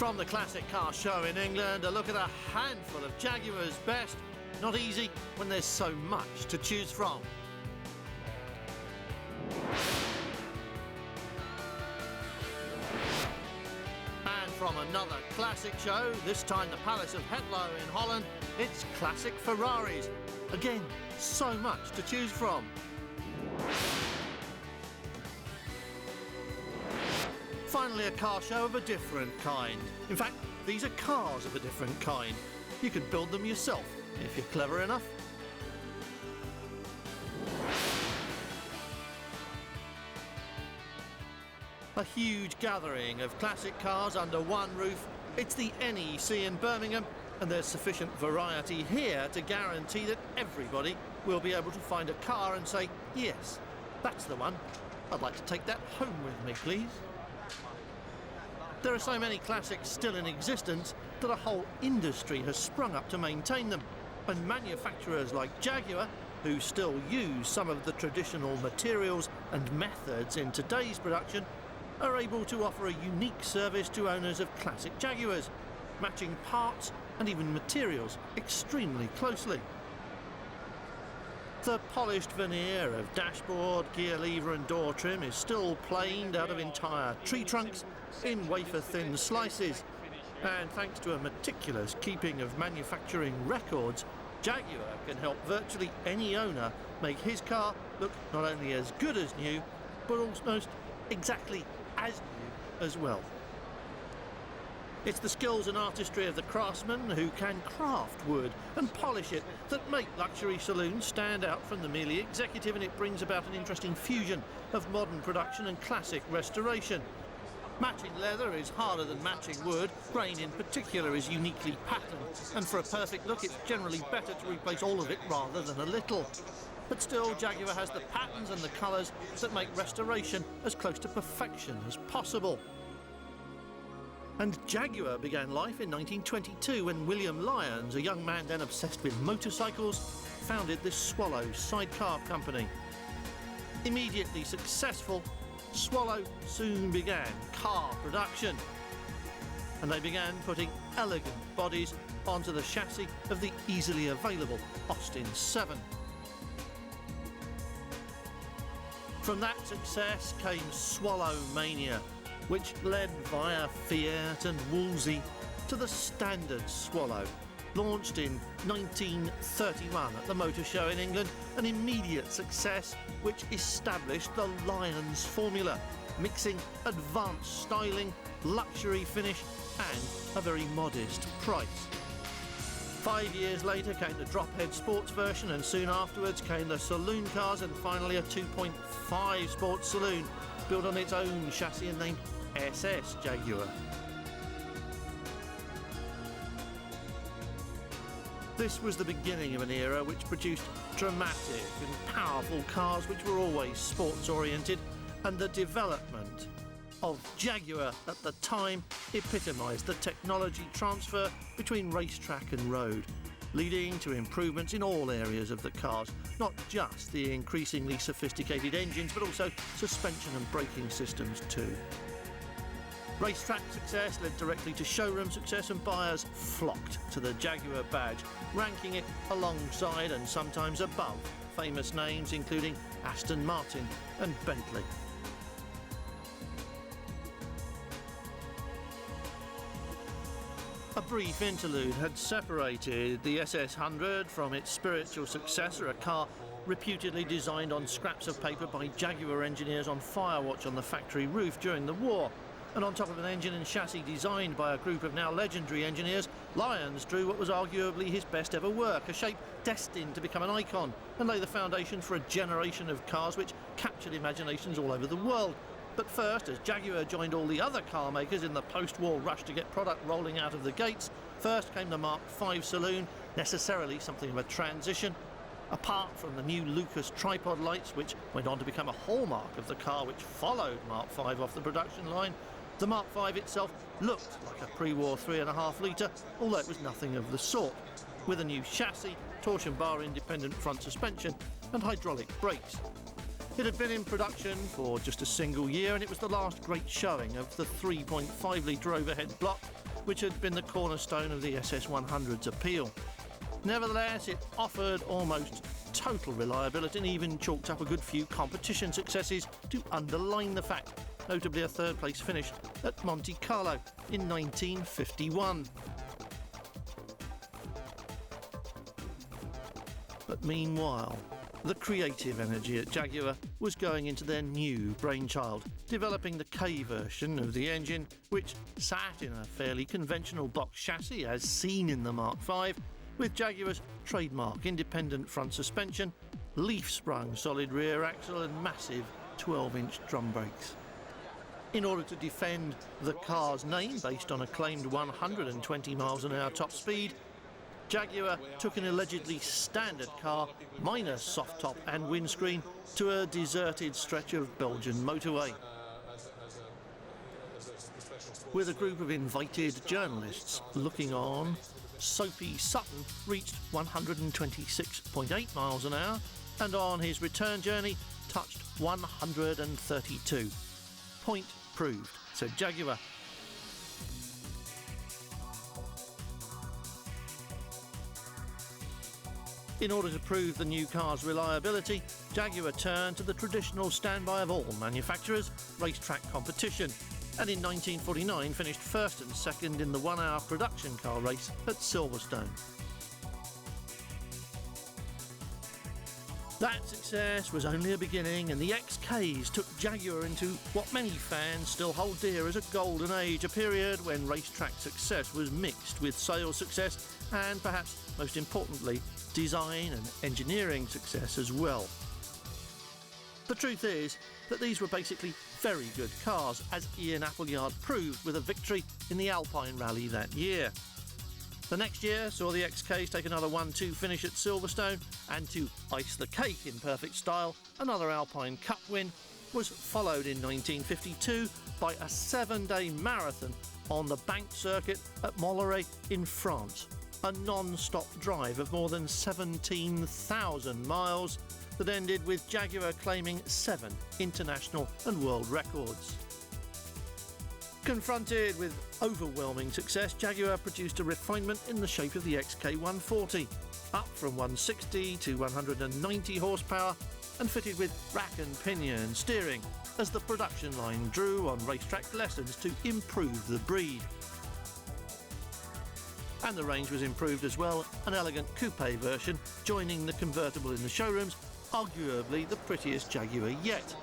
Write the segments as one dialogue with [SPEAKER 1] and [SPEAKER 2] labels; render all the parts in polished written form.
[SPEAKER 1] From the classic car show in England, a look at a handful of Jaguar's best. Not easy when there's so much to choose from. And from another classic show, this time the Palace of Hetlo in Holland, it's classic Ferraris. Again, so much to choose from. Finally, a car show of a different kind. In fact, these are cars of a different kind. You can build them yourself if you're clever enough. A huge gathering of classic cars under one roof. It's the NEC in Birmingham, and there's sufficient variety here to guarantee that everybody will be able to find a car and say, yes, that's the one. I'd like to take that home with me, please. There are so many classics still in existence that a whole industry has sprung up to maintain them, and manufacturers like Jaguar, who still use some of the traditional materials and methods in today's production, are able to offer a unique service to owners of classic Jaguars, matching parts and even materials extremely closely. The polished veneer of dashboard, gear lever and door trim is still planed out of entire tree trunks in wafer-thin slices, and thanks to a meticulous keeping of manufacturing records, Jaguar can help virtually any owner make his car look not only as good as new, but almost exactly as new as well. It's the skills and artistry of the craftsmen who can craft wood and polish it that make luxury saloons stand out from the merely executive, and it brings about an interesting fusion of modern production and classic restoration. Matching leather is harder than matching wood. Grain in particular is uniquely patterned, and for a perfect look it's generally better to replace all of it rather than a little. But still, Jaguar has the patterns and the colours that make restoration as close to perfection as possible. And Jaguar began life in 1922 when William Lyons, a young man then obsessed with motorcycles, founded this Swallow sidecar company. Immediately successful, Swallow soon began car production, and they began putting elegant bodies onto the chassis of the easily available Austin 7. From that success came Swallow Mania, which led via Fiat and Wolseley to the standard Swallow, launched in 1931 at the Motor Show in England, an immediate success which established the Lyons formula, mixing advanced styling, luxury finish and a very modest price. 5 years later came the drop-head sports version, and soon afterwards came the saloon cars, and finally a 2.5 sports saloon built on its own chassis and named SS Jaguar. This was the beginning of an era which produced dramatic and powerful cars which were always sports-oriented, and the development of Jaguar at the time epitomised the technology transfer between racetrack and road, leading to improvements in all areas of the cars, not just the increasingly sophisticated engines, but also suspension and braking systems too. Racetrack success led directly to showroom success, and buyers flocked to the Jaguar badge, ranking it alongside and sometimes above famous names including Aston Martin and Bentley. A brief interlude had separated the SS100 from its spiritual successor, a car reputedly designed on scraps of paper by Jaguar engineers on firewatch on the factory roof during the war. And on top of an engine and chassis designed by a group of now legendary engineers, Lyons drew what was arguably his best ever work, a shape destined to become an icon and lay the foundation for a generation of cars which captured imaginations all over the world. But first, as Jaguar joined all the other car makers in the post-war rush to get product rolling out of the gates, first came the Mark V saloon, necessarily something of a transition. Apart from the new Lucas tripod lights, which went on to become a hallmark of the car which followed Mark V off the production line, the Mark V itself looked like a pre-war 3.5 litre, although it was nothing of the sort, with a new chassis, torsion bar independent front suspension and hydraulic brakes. It had been in production for just a single year, and it was the last great showing of the 3.5-litre overhead block, which had been the cornerstone of the SS100's appeal. Nevertheless, it offered almost total reliability and even chalked up a good few competition successes to underline the fact, notably a third-place finish at Monte Carlo in 1951. But meanwhile, the creative energy at Jaguar was going into their new brainchild, developing the K version of the engine, which sat in a fairly conventional box chassis as seen in the Mark V, with Jaguar's trademark independent front suspension, leaf-sprung solid rear axle and massive 12-inch drum brakes. In order to defend the car's name based on a claimed 120 miles an hour top speed, Jaguar took an allegedly standard car, minus soft top and windscreen, to a deserted stretch of Belgian motorway. With a group of invited journalists looking on, Soapy Sutton reached 126.8 miles an hour and on his return journey touched 132. Point proved, said Jaguar. In order to prove the new car's reliability, Jaguar turned to the traditional standby of all manufacturers, racetrack competition, and in 1949 finished first and second in the one-hour production car race at Silverstone. That success was only a beginning, and the XKs took Jaguar into what many fans still hold dear as a golden age, a period when racetrack success was mixed with sales success and, perhaps most importantly, design and engineering success as well. The truth is that these were basically very good cars, as Ian Appleyard proved with a victory in the Alpine Rally that year. The next year saw the XKs take another 1-2 finish at Silverstone, and to ice the cake in perfect style, another Alpine Cup win was followed in 1952 by a 7-day marathon on the banked circuit at Molleret in France, a non-stop drive of more than 17,000 miles that ended with Jaguar claiming 7 international and world records. Confronted with overwhelming success, Jaguar produced a refinement in the shape of the XK140, up from 160 to 190 horsepower and fitted with rack and pinion steering as the production line drew on racetrack lessons to improve the breed. And the range was improved as well, an elegant coupe version joining the convertible in the showrooms, arguably the prettiest Jaguar yet.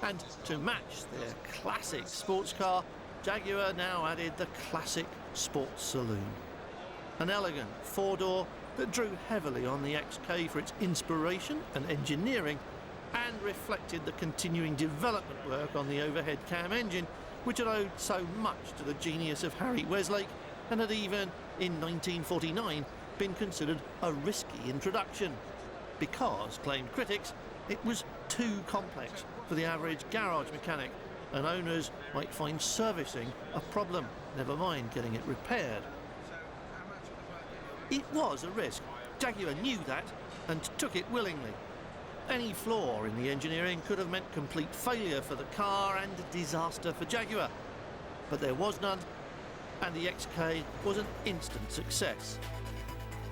[SPEAKER 1] And to match their classic sports car, Jaguar now added the classic sports saloon. An elegant four-door that drew heavily on the XK for its inspiration and engineering, and reflected the continuing development work on the overhead cam engine, which had owed so much to the genius of Harry Westlake and had even, in 1949, been considered a risky introduction, because, claimed critics, it was too complex for the average garage mechanic, and owners might find servicing a problem, never mind getting it repaired. It was a risk. Jaguar knew that and took it willingly. Any flaw in the engineering could have meant complete failure for the car and disaster for Jaguar, but there was none, and the XK was an instant success.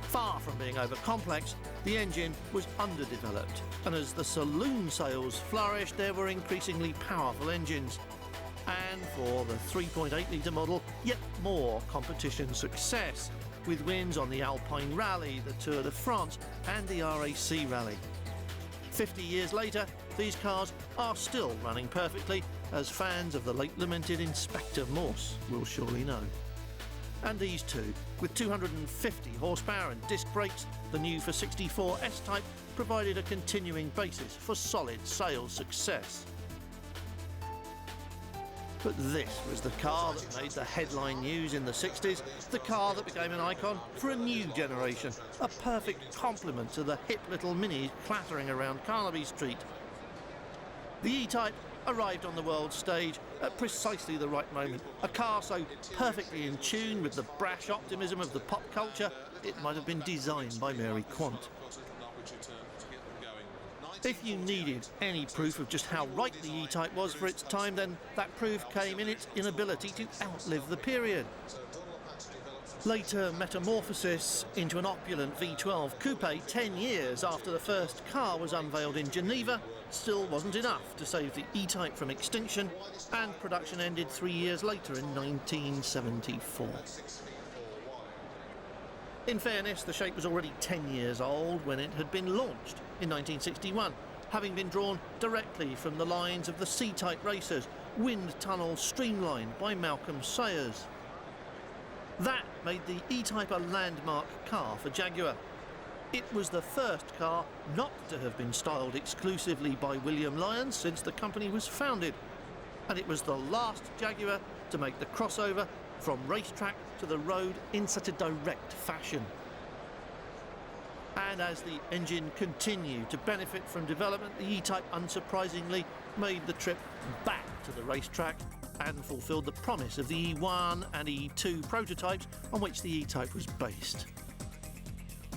[SPEAKER 1] Far from being over-complex, the engine was underdeveloped, and as the saloon sales flourished, there were increasingly powerful engines. And for the 3.8-litre model, yet more competition success, with wins on the Alpine Rally, the Tour de France and the RAC Rally. 50 years later, these cars are still running perfectly, as fans of the late lamented Inspector Morse will surely know. And these two, with 250 horsepower and disc brakes, the new 464 S-Type provided a continuing basis for solid sales success. But this was the car that made the headline news in the 60s, the car that became an icon for a new generation, a perfect complement to the hip little minis clattering around Carnaby Street. The E-Type arrived on the world stage at precisely the right moment, a car so perfectly in tune with the brash optimism of the pop culture, it might have been designed by Mary Quant. If you needed any proof of just how right the E-Type was for its time, then that proof came in its inability to outlive the period. Later metamorphosis into an opulent V12 coupe 10 years after the first car was unveiled in Geneva still wasn't enough to save the E-Type from extinction, and production ended 3 years later in 1974. In fairness, the shape was already 10 years old when it had been launched in 1961, having been drawn directly from the lines of the C-Type racers, wind tunnel streamlined by Malcolm Sayers. That made the E-Type a landmark car for Jaguar. It was the first car not to have been styled exclusively by William Lyons since the company was founded, and it was the last Jaguar to make the crossover from racetrack to the road in such a direct fashion. And as the engine continued to benefit from development, the E-Type unsurprisingly made the trip back to the racetrack and fulfilled the promise of the E1 and E2 prototypes on which the E-Type was based.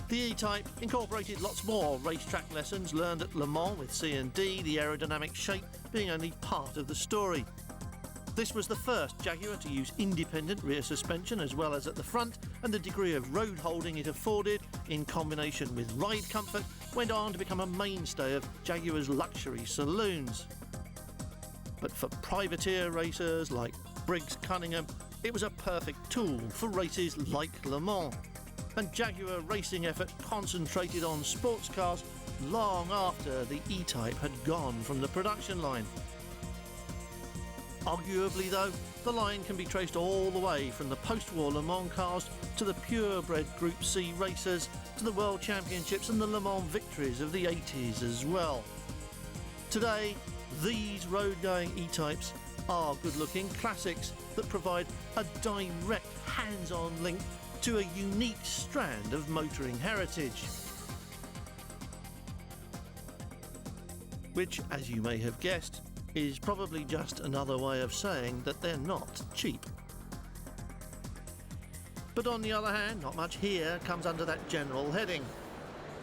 [SPEAKER 1] The E-Type incorporated lots more racetrack lessons learned at Le Mans with C&D, the aerodynamic shape being only part of the story. This was the first Jaguar to use independent rear suspension as well as at the front, and the degree of road holding it afforded, in combination with ride comfort, went on to become a mainstay of Jaguar's luxury saloons. But for privateer racers like Briggs Cunningham, it was a perfect tool for races like Le Mans. And Jaguar racing effort concentrated on sports cars long after the E-Type had gone from the production line. Arguably, though, the line can be traced all the way from the post-war Le Mans cars to the purebred Group C racers to the World Championships and the Le Mans victories of the 80s as well. Today, these road-going E-Types are good-looking classics that provide a direct hands-on link to a unique strand of motoring heritage. Which, as you may have guessed, is probably just another way of saying that they're not cheap. But on the other hand, not much here comes under that general heading.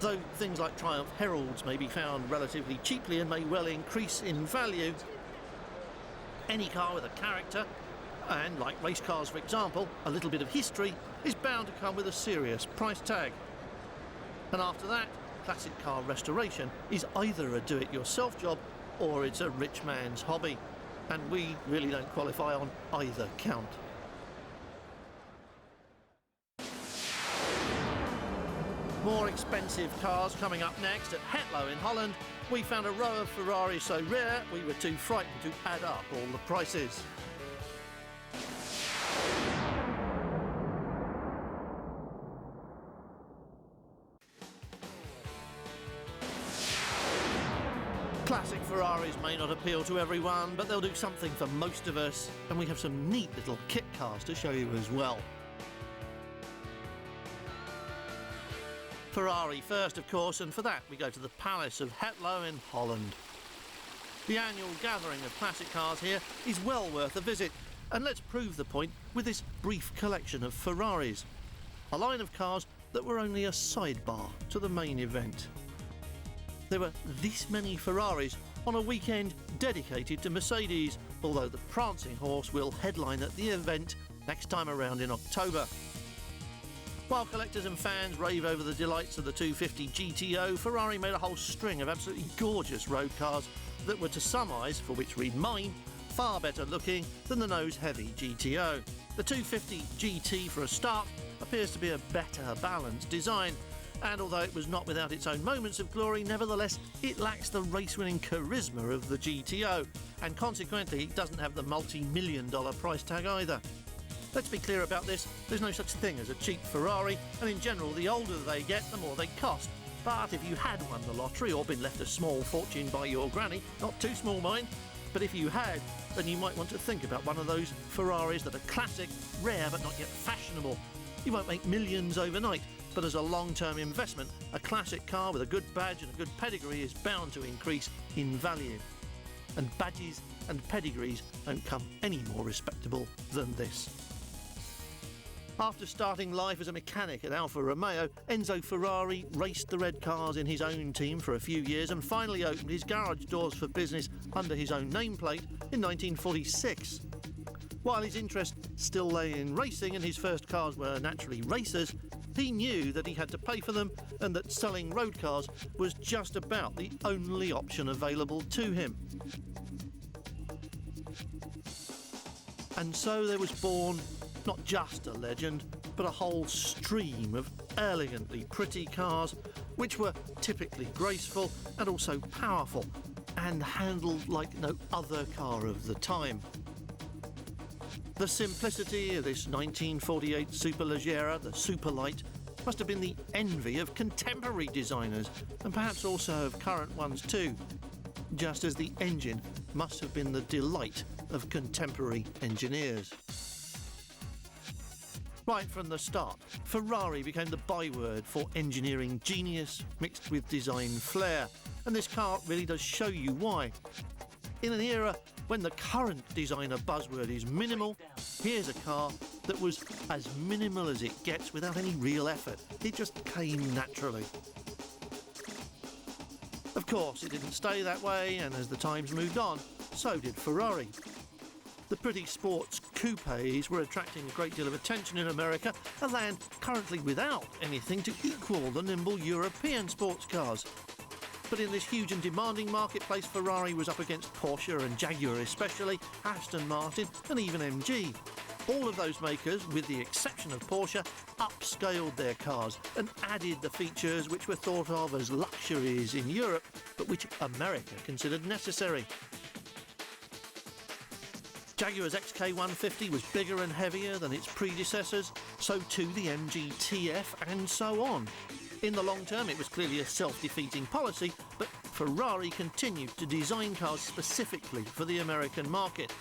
[SPEAKER 1] Though things like Triumph Heralds may be found relatively cheaply and may well increase in value, any car with a character, and like race cars for example, a little bit of history, is bound to come with a serious price tag. And after that, classic car restoration is either a do-it-yourself job or it's a rich man's hobby, and we really don't qualify on either count. More expensive cars coming up next. At Hetlo in Holland, we found a row of Ferraris so rare we were too frightened to add up all the prices. Classic Ferraris may not appeal to everyone, but they'll do something for most of us, and we have some neat little kit cars to show you as well. Ferrari first, of course, and for that we go to the Palace of Hetlo in Holland. The annual gathering of classic cars here is well worth a visit, and let's prove the point with this brief collection of Ferraris, a line of cars that were only a sidebar to the main event. There were this many Ferraris on a weekend dedicated to Mercedes, although the prancing horse will headline at the event next time around in October. While collectors and fans rave over the delights of the 250 GTO, Ferrari made a whole string of absolutely gorgeous road cars that were, to some eyes, for which read mine, far better looking than the nose-heavy GTO. The 250 GT, for a start, appears to be a better balanced design, and although it was not without its own moments of glory, nevertheless it lacks the race-winning charisma of the GTO, and consequently it doesn't have the multi-million-dollar price tag either. Let's be clear about this, there's no such thing as a cheap Ferrari, and in general the older they get, the more they cost. But if you had won the lottery or been left a small fortune by your granny, not too small mind, but if you had, then you might want to think about one of those Ferraris that are classic, rare but not yet fashionable. You won't make millions overnight, but as a long-term investment, a classic car with a good badge and a good pedigree is bound to increase in value. And badges and pedigrees don't come any more respectable than this. After starting life as a mechanic at Alfa Romeo, Enzo Ferrari raced the red cars in his own team for a few years and finally opened his garage doors for business under his own nameplate in 1946. While his interest still lay in racing and his first cars were naturally racers, he knew that he had to pay for them and that selling road cars was just about the only option available to him. And so there was born not just a legend, but a whole stream of elegantly pretty cars which were typically graceful and also powerful and handled like no other car of the time. The simplicity of this 1948 Superleggera, the Superlight, must have been the envy of contemporary designers and perhaps also of current ones too, just as the engine must have been the delight of contemporary engineers. Right from the start, Ferrari became the byword for engineering genius mixed with design flair, and this car really does show you why. In an era when the current designer buzzword is minimal, here's a car that was as minimal as it gets without any real effort. It just came naturally. Of course, it didn't stay that way, and as the times moved on, so did Ferrari. The pretty sports coupes were attracting a great deal of attention in America, a land currently without anything to equal the nimble European sports cars. But in this huge and demanding marketplace, Ferrari was up against Porsche and Jaguar especially, Aston Martin and even MG. All of those makers, with the exception of Porsche, upscaled their cars and added the features which were thought of as luxuries in Europe, but which America considered necessary. Jaguar's XK150 was bigger and heavier than its predecessors, so too the MG TF, and so on. In the long term, it was clearly a self-defeating policy, but Ferrari continued to design cars specifically for the American market.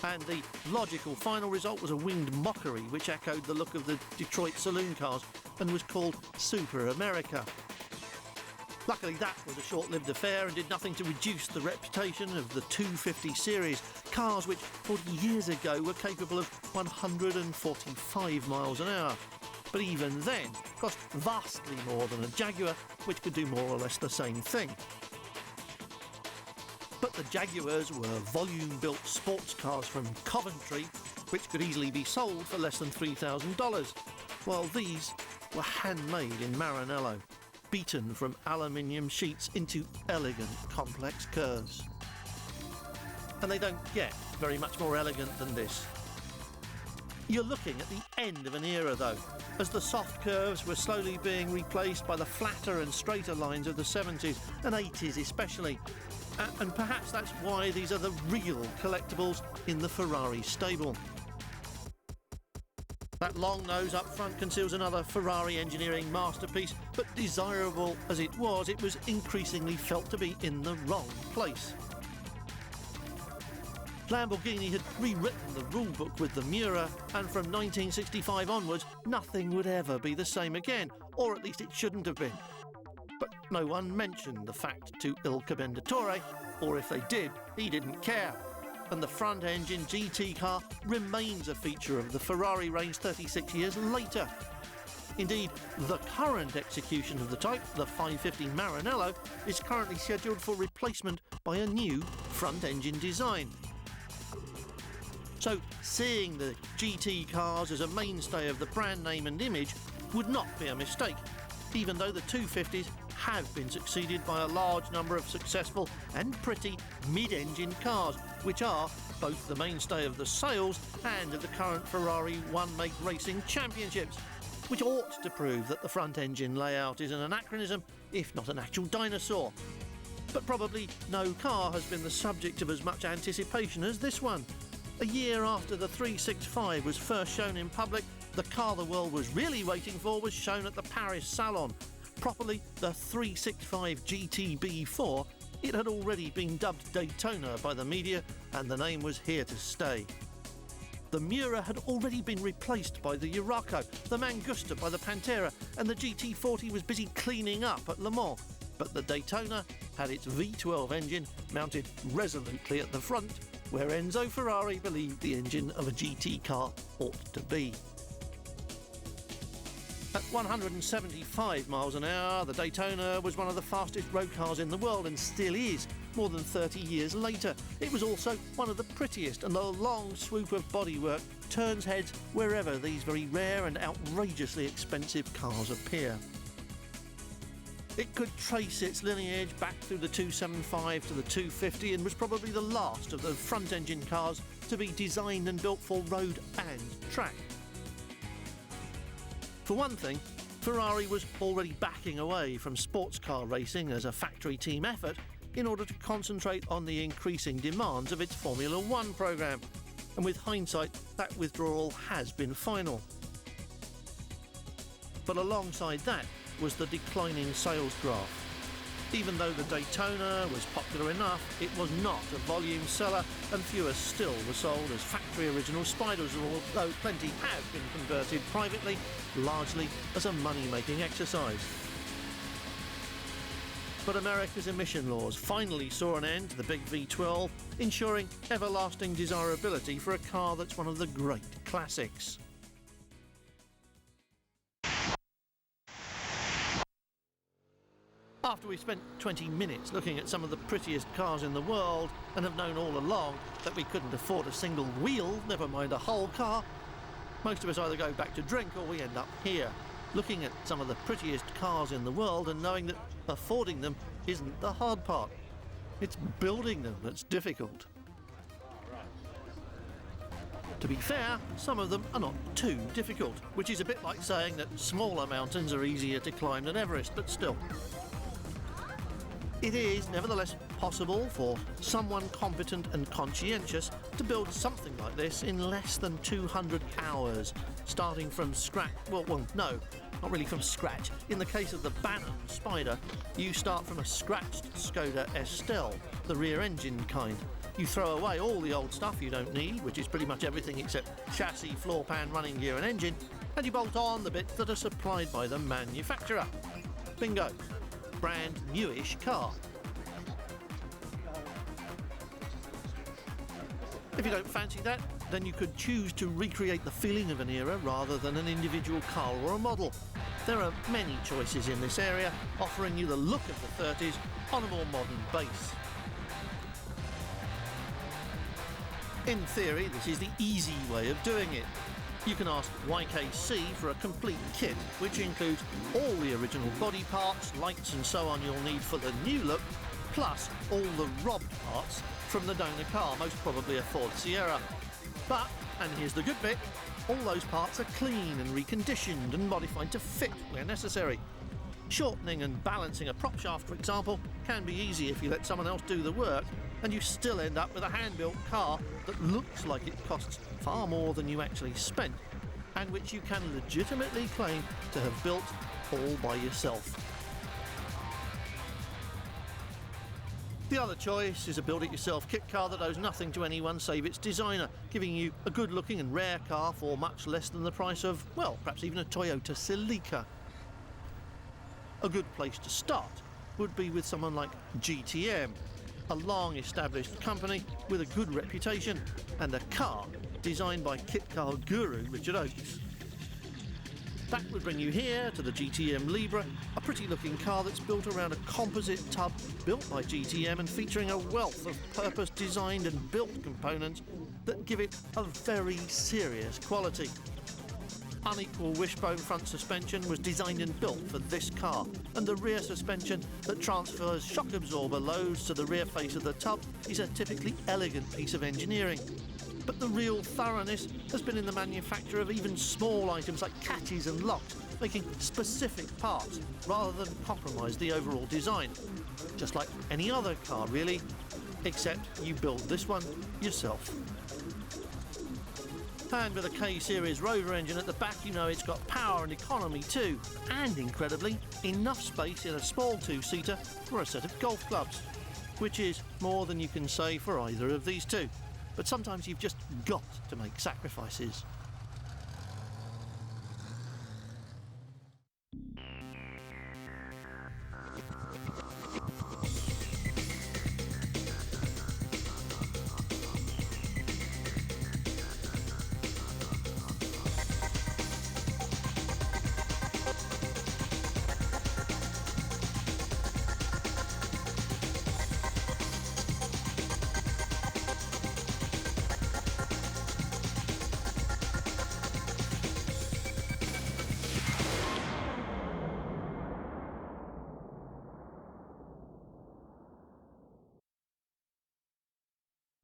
[SPEAKER 1] And the logical final result was a winged mockery which echoed the look of the Detroit saloon cars and was called Super America. Luckily, that was a short-lived affair and did nothing to reduce the reputation of the 250 series, cars which 40 years ago were capable of 145 miles an hour. But even then, cost vastly more than a Jaguar, which could do more or less the same thing. But the Jaguars were volume-built sports cars from Coventry, which could easily be sold for less than $3,000, while these were handmade in Maranello, beaten from aluminium sheets into elegant, complex curves. And they don't get very much more elegant than this. You're looking at the end of an era, though, as the soft curves were slowly being replaced by the flatter and straighter lines of the 70s and 80s especially. And perhaps that's why these are the real collectibles in the Ferrari stable. That long nose up front conceals another Ferrari engineering masterpiece, but desirable as it was increasingly felt to be in the wrong place. Lamborghini had rewritten the rulebook with the Miura, and from 1965 onwards, nothing would ever be the same again, or at least it shouldn't have been. But no one mentioned the fact to Il Commendatore, or if they did, he didn't care. And the front-engine GT car remains a feature of the Ferrari range 36 years later. Indeed, the current execution of the type, the 550 Maranello, is currently scheduled for replacement by a new front-engine design. So, seeing the GT cars as a mainstay of the brand name and image would not be a mistake, even though the 250s have been succeeded by a large number of successful and pretty mid-engine cars, which are both the mainstay of the sales and of the current Ferrari one-make racing championships, which ought to prove that the front-engine layout is an anachronism, if not an actual dinosaur. But probably no car has been the subject of as much anticipation as this one. A year after the 365 was first shown in public, the car the world was really waiting for was shown at the Paris Salon. Properly the 365 GTB4, it had already been dubbed Daytona by the media, and the name was here to stay. The Miura had already been replaced by the Urraco, the Mangusta by the Pantera, and the GT40 was busy cleaning up at Le Mans. But the Daytona had its V12 engine mounted resolutely at the front, where Enzo Ferrari believed the engine of a GT car ought to be. At 175 miles an hour, the Daytona was one of the fastest road cars in the world and still is, more than 30 years later. It was also one of the prettiest, and the long swoop of bodywork turns heads wherever these very rare and outrageously expensive cars appear. It could trace its lineage back through the 275 to the 250 and was probably the last of the front-engine cars to be designed and built for road and track. For one thing, Ferrari was already backing away from sports car racing as a factory team effort in order to concentrate on the increasing demands of its Formula One programme. And with hindsight, that withdrawal has been final. But alongside that was the declining sales graph. Even though the Daytona was popular enough, it was not a volume seller, and fewer still were sold as factory original Spiders, although plenty have been converted privately, largely as a money-making exercise. But America's emission laws finally saw an end to the big V12, ensuring everlasting desirability for a car that's one of the great classics. After we spent 20 minutes looking at some of the prettiest cars in the world and have known all along that we couldn't afford a single wheel, never mind a whole car, most of us either go back to drink or we end up here, looking at some of the prettiest cars in the world and knowing that affording them isn't the hard part. It's building them that's difficult. To be fair, some of them are not too difficult, which is a bit like saying that smaller mountains are easier to climb than Everest, but still. It is nevertheless possible for someone competent and conscientious to build something like this in less than 200 hours, starting from scratch. Well, no, not really from scratch. In the case of the Bantam Spider, you start from a scratched Skoda Estelle, the rear engine kind. You throw away all the old stuff you don't need, which is pretty much everything except chassis, floor pan, running gear and engine, and you bolt on the bits that are supplied by the manufacturer. Bingo. Brand newish car. If you don't fancy that, then you could choose to recreate the feeling of an era rather than an individual car or a model. There are many choices in this area, offering you the look of the 30s on a more modern base. In theory, this is the easy way of doing it. You can ask YKC for a complete kit, which includes all the original body parts, lights and so on you'll need for the new look, plus all the robbed parts from the donor car, most probably a Ford Sierra. But, and here's the good bit, all those parts are clean and reconditioned and modified to fit where necessary. Shortening and balancing a prop shaft, for example, can be easy if you let someone else do the work, and you still end up with a hand-built car that looks like it costs far more than you actually spent, and which you can legitimately claim to have built all by yourself. The other choice is a build-it-yourself kit car that owes nothing to anyone save its designer, giving you a good-looking and rare car for much less than the price of, well, perhaps even a Toyota Celica. A good place to start would be with someone like GTM, a long-established company with a good reputation and a car designed by kit car guru Richard Oakes. That would bring you here to the GTM Libra, a pretty-looking car that's built around a composite tub built by GTM and featuring a wealth of purpose-designed and built components that give it a very serious quality. Unequal wishbone front suspension was designed and built for this car, and the rear suspension that transfers shock absorber loads to the rear face of the tub is a typically elegant piece of engineering. But the real thoroughness has been in the manufacture of even small items like catches and locks, making specific parts rather than compromise the overall design. Just like any other car really, except you build this one yourself. And with a K-Series Rover engine at the back, you know it's got power and economy too, and incredibly, enough space in a small two-seater for a set of golf clubs, which is more than you can say for either of these two. But sometimes you've just got to make sacrifices.